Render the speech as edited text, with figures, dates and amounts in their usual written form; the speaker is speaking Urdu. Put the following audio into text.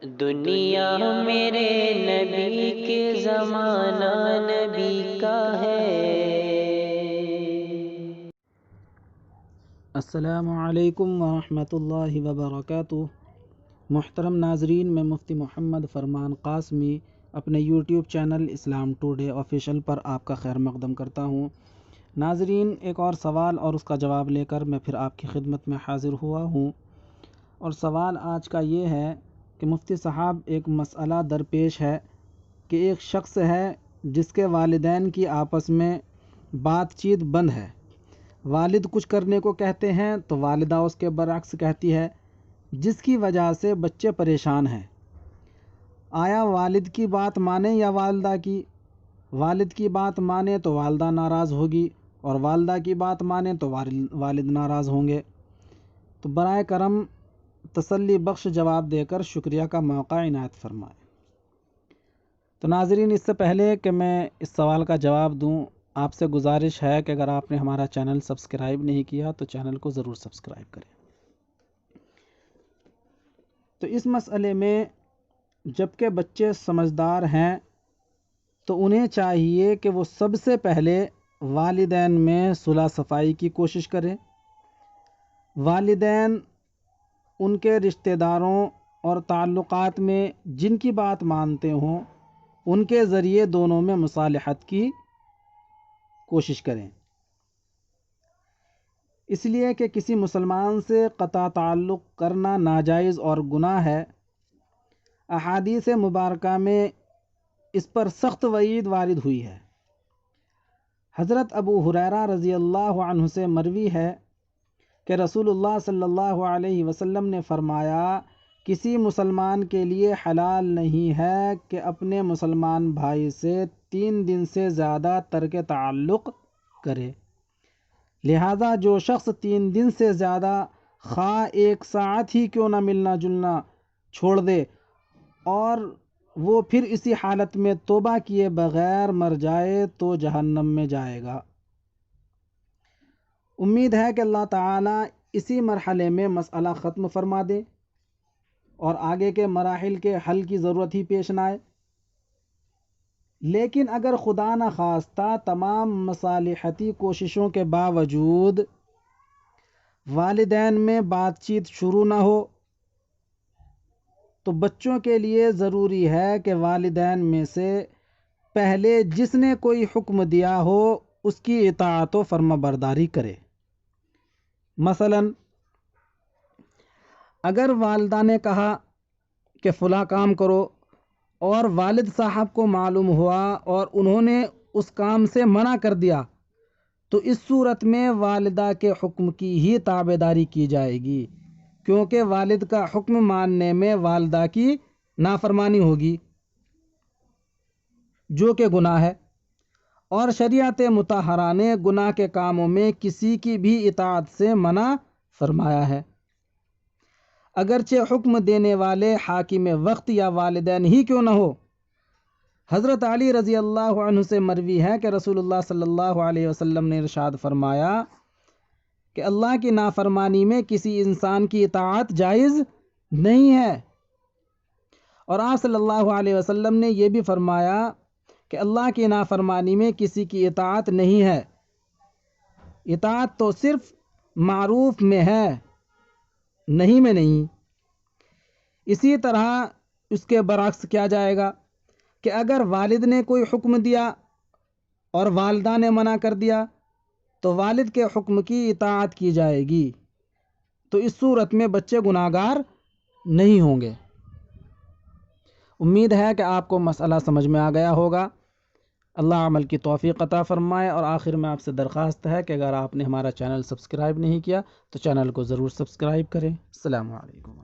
دنیا میرے نبی کے زمانہ نبی کا ہے۔ السلام علیکم ورحمۃ اللہ وبرکاتہ۔ محترم ناظرین، میں مفتی محمد فرمان قاسمی اپنے یوٹیوب چینل اسلام ٹوڈے آفیشیل پر آپ کا خیر مقدم کرتا ہوں۔ ناظرین، ایک اور سوال اور اس کا جواب لے کر میں پھر آپ کی خدمت میں حاضر ہوا ہوں، اور سوال آج کا یہ ہے کہ مفتی صاحب، ایک مسئلہ درپیش ہے کہ ایک شخص ہے جس کے والدین کی آپس میں بات چیت بند ہے۔ والد کچھ کرنے کو کہتے ہیں تو والدہ اس کے برعکس کہتی ہے، جس کی وجہ سے بچے پریشان ہیں۔ آیا والد کی بات مانیں یا والدہ کی؟ والد کی بات مانے تو والدہ ناراض ہوگی، اور والدہ کی بات مانے تو والد ناراض ہوں گے۔ تو برائے کرم تسلی بخش جواب دے کر شکریہ کا موقع عنایت فرمائیں۔ تو ناظرین، اس سے پہلے کہ میں اس سوال کا جواب دوں، آپ سے گزارش ہے کہ اگر آپ نے ہمارا چینل سبسکرائب نہیں کیا تو چینل کو ضرور سبسکرائب کریں۔ تو اس مسئلے میں جب کہ بچے سمجھدار ہیں تو انہیں چاہیے کہ وہ سب سے پہلے والدین میں صلح صفائی کی کوشش کریں۔ والدین ان کے رشتہ داروں اور تعلقات میں جن کی بات مانتے ہوں، ان کے ذریعے دونوں میں مصالحت کی کوشش کریں، اس لیے کہ کسی مسلمان سے قطع تعلق کرنا ناجائز اور گناہ ہے۔ احادیث مبارکہ میں اس پر سخت وعید وارد ہوئی ہے۔ حضرت ابو ہریرہ رضی اللہ عنہ سے مروی ہے کہ رسول اللہ صلی اللہ علیہ وسلم نے فرمایا، کسی مسلمان کے لیے حلال نہیں ہے کہ اپنے مسلمان بھائی سے 3 دن سے زیادہ ترک تعلق کرے۔ لہذا جو شخص 3 دن سے زیادہ خواہ 1 ساعت ہی کیوں نہ ملنا جلنا چھوڑ دے اور وہ پھر اسی حالت میں توبہ کیے بغیر مر جائے تو جہنم میں جائے گا۔ امید ہے کہ اللہ تعالیٰ اسی مرحلے میں مسئلہ ختم فرما دے اور آگے کے مراحل کے حل کی ضرورت ہی پیش نہ آئے۔ لیکن اگر خدا نخواستہ تمام مصالحتی کوششوں کے باوجود والدین میں بات چیت شروع نہ ہو تو بچوں کے لیے ضروری ہے کہ والدین میں سے پہلے جس نے کوئی حکم دیا ہو اس کی اطاعت و فرما برداری کرے۔ مثلا اگر والدہ نے کہا کہ فلاں کام کرو اور والد صاحب کو معلوم ہوا اور انہوں نے اس کام سے منع کر دیا، تو اس صورت میں والدہ کے حکم کی ہی تابعداری کی جائے گی، کیونکہ والد کا حکم ماننے میں والدہ کی نافرمانی ہوگی، جو کہ گناہ ہے، اور شریعت مطہرہ نے گناہ کے کاموں میں کسی کی بھی اطاعت سے منع فرمایا ہے، اگرچہ حکم دینے والے حاکم وقت یا والدین ہی کیوں نہ ہو۔ حضرت علی رضی اللہ عنہ سے مروی ہے کہ رسول اللہ صلی اللہ علیہ وسلم نے ارشاد فرمایا کہ اللہ کی نافرمانی میں کسی انسان کی اطاعت جائز نہیں ہے، اور آپ صلی اللہ علیہ وسلم نے یہ بھی فرمایا کہ اللہ کی نافرمانی میں کسی کی اطاعت نہیں ہے، اطاعت تو صرف معروف میں ہے، نہیں میں نہیں۔ اسی طرح اس کے برعکس کیا جائے گا کہ اگر والد نے کوئی حکم دیا اور والدہ نے منع کر دیا تو والد کے حکم کی اطاعت کی جائے گی، تو اس صورت میں بچے گناہگار نہیں ہوں گے۔ امید ہے کہ آپ کو مسئلہ سمجھ میں آ گیا ہوگا۔ اللہ عمل کی توفیق عطا فرمائے، اور آخر میں آپ سے درخواست ہے کہ اگر آپ نے ہمارا چینل سبسکرائب نہیں کیا تو چینل کو ضرور سبسکرائب کریں۔ السلام علیکم۔